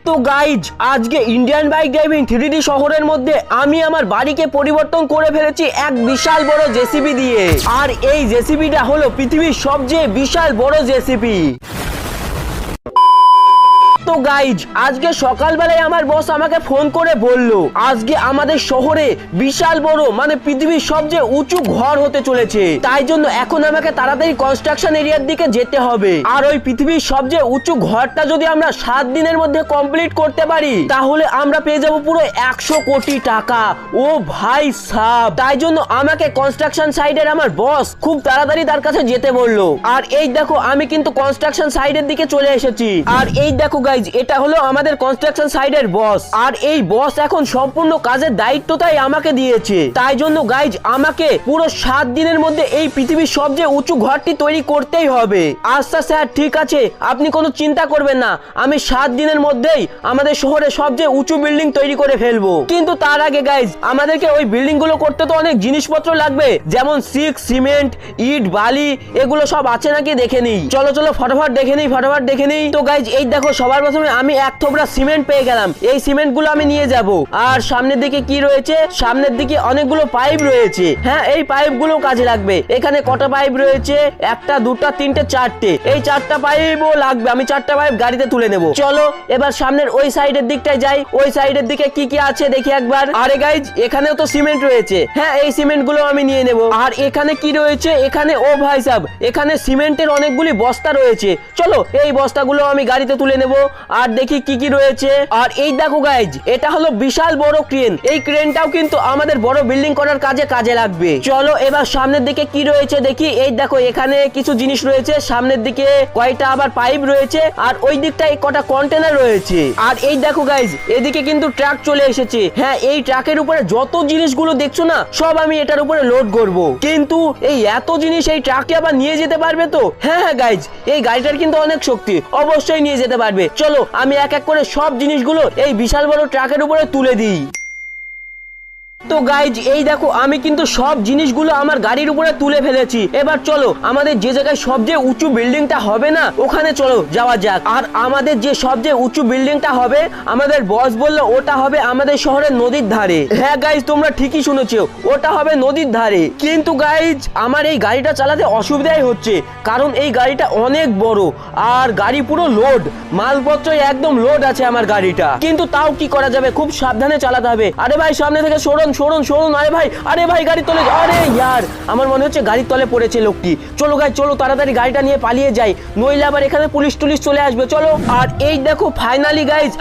তো গাইজ আজকে Indian bike driving 3D শহরের মধ্যে আমি আমার বাড়িকে পরিবর্তন করে ফেলেছি এক বিশাল বড় জেসিবি দিয়ে। আর এই জেসিবিটা হলো পৃথিবীর সবচেয়ে বিশাল বড় জেসিবি। তো গাইজ আজকে সকালবেলায় আমার বস আমাকে ফোন করে বলল আজকে আমাদের শহরে বিশাল বড় মানে পৃথিবীর সবচেয়ে উঁচু ঘর হতে চলেছে, তাই জন্য এখন আমাকে তাড়াতাড়ি কনস্ট্রাকশন এরিয়ার দিকে যেতে হবে। আর ওই পৃথিবীর সবচেয়ে উঁচু ঘরটা যদি আমরা 7 দিনের মধ্যে কমপ্লিট করতে পারি তাহলে আমরা পেয়ে যাব পুরো 100 কোটি টাকা। ও ভাই সাব, তাই জন্য আমাকে কনস্ট্রাকশন সাইডের আমার বস খুব তাড়াতাড়ি তার কাছে যেতে বললো। আর এই দেখো আমি কিন্তু কনস্ট্রাকশন সাইডের দিকে চলে এসেছি। আর এই দেখো গাইজ এটা হলো আমাদের কনস্ট্রাকশন সাইডের বস। আর এই বস এখন সম্পূর্ণ কাজের দায়িত্বটাই আমাকে দিয়েছে, তাই জন্য গাইজ আমাকে পুরো 7 দিনের মধ্যে এই পৃথিবীর সবচেয়ে উঁচু ঘরটি তৈরি করতেই হবে। আচ্ছা স্যার ঠিক আছে, আপনি কোনো চিন্তা করবেন না, আমি 7 দিনের মধ্যেই আমাদের শহরে সবচেয়ে উঁচু বিল্ডিং তৈরি করে ফেলবো। কিন্তু তার আগে গাইজ আমাদেরকে ওই বিল্ডিং গুলো করতে তো অনেক জিনিসপত্র লাগবে, যেমন সিমেন্ট, ইট, বালি, এগুলো সব আছে নাকি দেখে নিই। চলো চলো ফটাফট দেখে নিই। তো গাইজ এই দেখো সবার প্রথমে আমি এক থোবরা সিমেন্ট পেয়ে গেলাম। এই সিমেন্ট গুলো আমি নিয়ে যাব। আর সামনের দিকে কি রয়েছে, সামনের দিকে অনেকগুলো পাইপ রয়েছে। হ্যাঁ এই পাইপ গুলো কাজে লাগবে। এখানে কটা পাইপ রয়েছে, 1টা 2টা 3টে 4টে, এই 4টা পাইপও লাগবে। আমি 4টা পাইপ গাড়িতে তুলে নেব। চলো এবার সামনের ওই সাইডের দিকটায় যাই। ওই সাইডের দিকে কি কি আছে দেখি একবার। আরে গাইজ এখানেও তো সিমেন্ট রয়েছে। হ্যাঁ এই সিমেন্ট গুলো আমি নিয়ে নেব। আর এখানে কি রয়েছে, এখানে ও ভাই সাহেব এখানে সিমেন্টের অনেকগুলি বস্তা রয়েছে। চলো এই বস্তাগুলো আমি গাড়িতে তুলে নেব। আর দেখি কি কি রয়েছে। আর এই দেখো গাইজ এটা হলো বিশাল বড় ক্রেন। এই ক্রেনটাও কিন্তু আমাদের বড় বিল্ডিং করার কাজে লাগবে। চলো এবার সামনের দিকে কি রয়েছে দেখি। এই দেখো এখানে কিছু জিনিস রয়েছে, সামনের দিকে কয়টা আবার পাইপ রয়েছে, আর ওই দিকটায় কটা কন্টেনার রয়েছে। আর এই দেখো গাইজ এদিকে কিন্তু ট্রাক চলে এসেছে। হ্যাঁ এই ট্রাকের উপরে যত জিনিসগুলো দেখছো না সব আমি এটার উপরে লোড করব। কিন্তু এই এত জিনিস এই ট্রাকটি আবার নিয়ে যেতে পারবে তো? হ্যাঁ গাইজ এই গাড়িটার কিন্তু অনেক শক্তি, অবশ্যই নিয়ে যেতে পারবে। চলো আমি এক এক করে সব জিনিসগুলো এই বিশাল বড় ট্রাকের উপরে তুলে দিই। তো গাইজ এই দেখো আমি কিন্তু সব জিনিসগুলো আমার গাড়ির উপরে তুলে ফেলেছি। এবার চলো আমাদের যে জায়গায় সবচেয়ে উঁচু বিল্ডিংটা হবে না ওখানে চলো যাওয়া যাক। আর আমাদের যে সবচেয়ে উঁচু বিল্ডিংটা হবে আমাদের বস বললো ওটা হবে আমাদের শহরের নদীর ধারে। হ্যাঁ গাইজ তোমরা ঠিকই শুনেছো, ওটা হবে নদীর ধারে। কিন্তু গাইজ আমার এই গাড়িটা চালাতে অসুবিধাই হচ্ছে, কারণ এই গাড়িটা অনেক বড় আর গাড়ি পুরো লোড, মালপত্র একদম লোড আছে আমার গাড়িটা। কিন্তু তাও কি করা যাবে, খুব সাবধানে চালাতে হবে। আরে ভাই সামনে থেকে সরুন। আরে ভাই গাড়ির তলে, আরে ইয়ার আমার মনে হচ্ছে গাড়ির তলে পড়েছে লোকটি। চলো গাইজ চলো তাড়াতাড়ি গাড়িটা নিয়ে পালিয়ে যাই, নইলে আবার এখানে পুলিশ টুলিশ চলে আসবে। চলো। আর এই দেখো ফাইনালি গাইজ